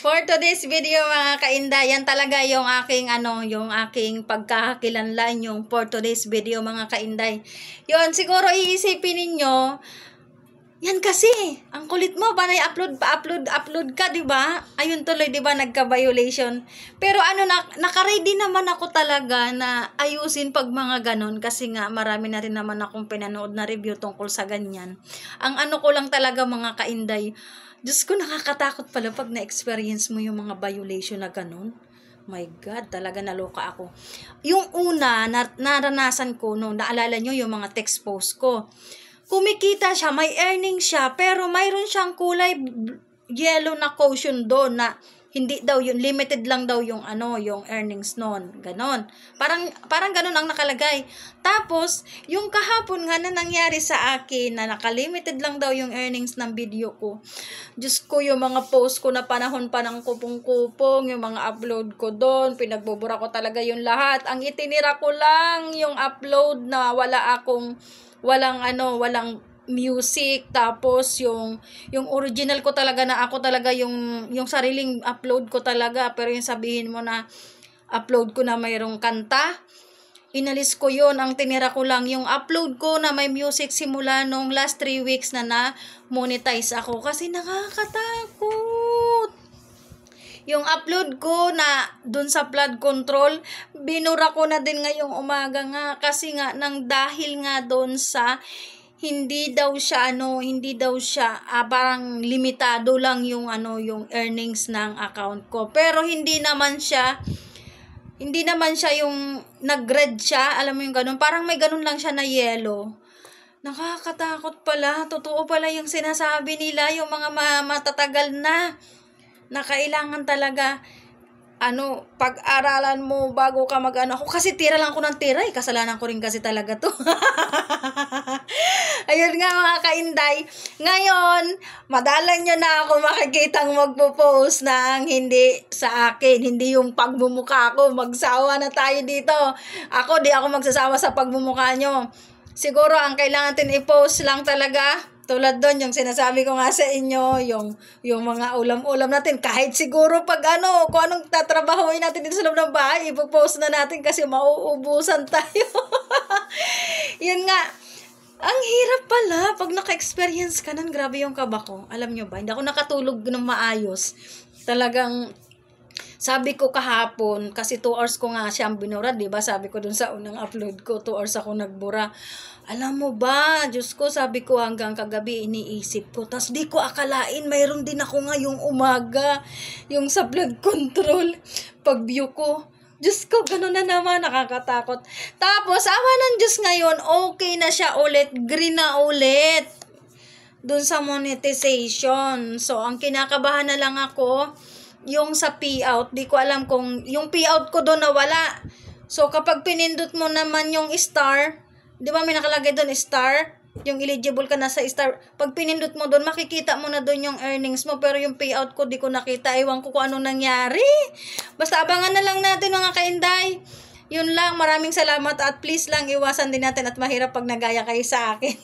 For today's video mga kainday, yan talaga yung aking yung aking pagkakakilanlan yung for today's video mga kainday. Yon, siguro iisipin ninyo, yan kasi, ang kulit mo, panay upload ka, di ba? Ayun tuloy, di ba, nagka-violation. Pero naka-ready naman ako talaga na ayusin pag mga ganon kasi nga marami na rin naman akong pinanood na review tungkol sa ganyan. Ang ko lang talaga mga kainday, Diyos ko, nakakatakot pala pag na-experience mo yung mga violation na ganon. My God, talaga naloka ako. Yung una, naranasan ko, naalala nyo yung mga text post ko. Kumikita siya, may earnings siya, pero mayroon siyang kulay yellow na caution doon na hindi daw yun, limited lang daw yung yung earnings noon. Ganon. Parang ganon ang nakalagay. Tapos, yung kahapon nga na nangyari sa akin na nakalimited lang daw yung earnings ng video ko. Diyos ko, yung mga post ko na panahon pa ng kupong-kupong, yung mga upload ko doon, pinagbubura ko talaga yung lahat. Ang itinira ko lang yung upload na walang music, tapos yung original ko talaga na ako talaga yung sariling upload ko talaga, pero yung sabihin mo na upload ko na mayroong kanta, inalis ko yon. Ang tinira ko lang yung upload ko na may music simula nung last 3 weeks na monetize ako kasi nakakatakot. Yung upload ko na dun sa flood control, binura ko na din ngayong umaga nga kasi nga dahil nga dun sa hindi daw siya parang limitado lang yung yung earnings ng account ko. Pero hindi naman siya yung nag-red siya, alam mo yung ganun, parang may ganun lang siya na yellow. Nakakatakot pala, totoo pala yung sinasabi nila, yung mga matatagal na kailangan talaga pag-aralan mo bago ka ako kasi tira lang ako ng tira, kasalanan ko rin kasi talaga to. Ayun nga mga kainday, ngayon madalang nyo na ako makikitang magpo-post ng hindi sa akin, hindi yung pagmumukha ko. Magsawa na tayo dito. Di ako magsasawa sa pagmumukha nyo. Siguro ang kailangan natin i-post lang talaga tulad doon, yung sinasabi ko nga sa inyo, yung mga ulam-ulam natin, kahit siguro pag kung anong tatrabahuin natin dito sa loob ng bahay, ipopost na natin kasi mauubusan tayo. Yun nga, ang hirap pala pag naka-experience ka nun, grabe yung kaba ko. Alam nyo ba, hindi ako nakatulog ng maayos. Talagang, sabi ko kahapon, kasi 2 hours ko nga siyang binura, diba? Sabi ko dun sa unang upload ko, 2 hours ako nagbura. Alam mo ba, Diyos ko, sabi ko hanggang kagabi iniisip ko. Tas di ko akalain, mayroon din ako ngayong umaga, yung sa blood control, pag view ko. Diyos ko, gano'n na naman, nakakatakot. Tapos, awa ng Diyos ngayon, okay na siya ulit, green na ulit. Dun sa monetization. So, ang kinakabahan na lang ako, yung sa payout, di ko alam kung yung payout ko doon nawala. So, kapag pinindot mo naman yung star, di ba may nakalagay doon star? Yung eligible ka na sa star. Pag pinindot mo doon, makikita mo na doon yung earnings mo. Pero yung payout ko, di ko nakita. Ewan ko kung anong nangyari. Basta abangan na lang natin mga kainday. Yun lang, maraming salamat at please lang iwasan din natin at mahirap pag nagaya kayo sa akin.